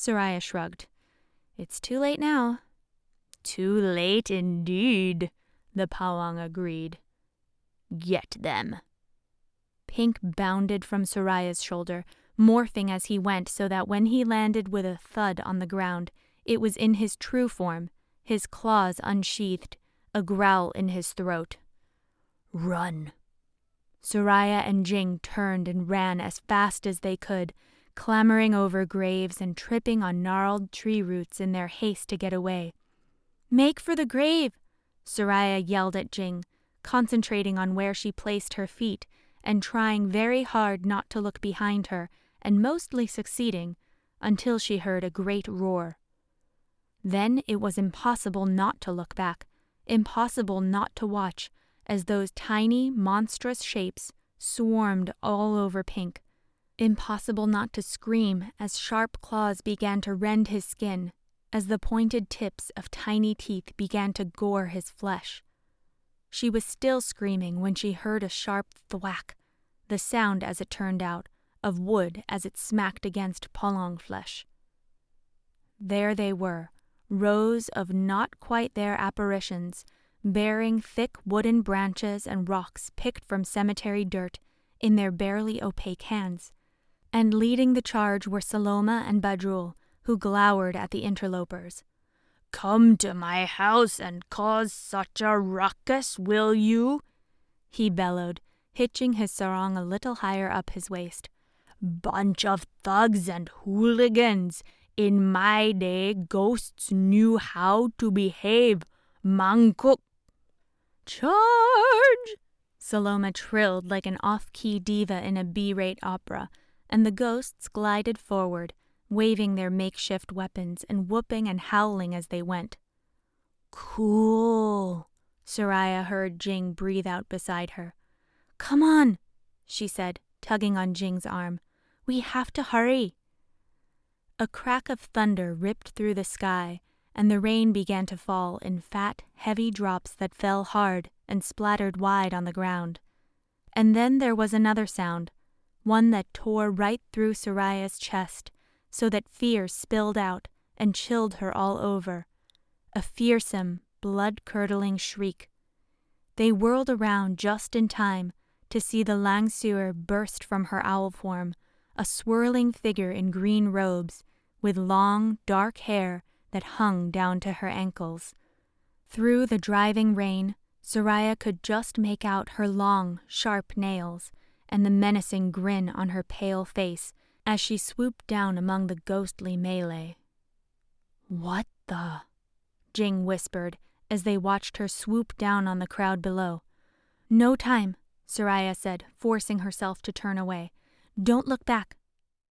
Soraya shrugged. It's too late now. Too late indeed, the Pawang agreed. Get them. Pink bounded from Soraya's shoulder, morphing as he went so that when he landed with a thud on the ground, it was in his true form, his claws unsheathed, a growl in his throat. Run. Soraya and Jing turned and ran as fast as they could, clambering over graves and tripping on gnarled tree roots in their haste to get away. Make for the grave, Soraya yelled at Jing, concentrating on where she placed her feet and trying very hard not to look behind her, and mostly succeeding, until she heard a great roar. Then it was impossible not to look back, impossible not to watch, as those tiny, monstrous shapes swarmed all over Pink. Impossible not to scream as sharp claws began to rend his skin, as the pointed tips of tiny teeth began to gore his flesh. She was still screaming when she heard a sharp thwack, the sound, as it turned out, of wood as it smacked against Pawang flesh. There they were, rows of not quite their apparitions, bearing thick wooden branches and rocks picked from cemetery dirt in their barely opaque hands. And leading the charge were Saloma and Badrul, who glowered at the interlopers. Come to my house and cause such a ruckus, will you? He bellowed, hitching his sarong a little higher up his waist. Bunch of thugs and hooligans. In my day, ghosts knew how to behave. Mangkuk. Charge! Saloma trilled like an off-key diva in a B-rate opera, and the ghosts glided forward, waving their makeshift weapons and whooping and howling as they went. Cool, Soraya heard Jing breathe out beside her. Come on, she said, tugging on Jing's arm. We have to hurry. A crack of thunder ripped through the sky, and the rain began to fall in fat, heavy drops that fell hard and splattered wide on the ground. And then there was another sound, one that tore right through Soraya's chest, so that fear spilled out and chilled her all over. A fearsome, blood-curdling shriek. They whirled around just in time to see the Langsuer burst from her owl form, a swirling figure in green robes, with long, dark hair that hung down to her ankles. Through the driving rain, Soraya could just make out her long, sharp nails and the menacing grin on her pale face as she swooped down among the ghostly melee. What the? Jing whispered as they watched her swoop down on the crowd below. No time, Soraya said, forcing herself to turn away. Don't look back.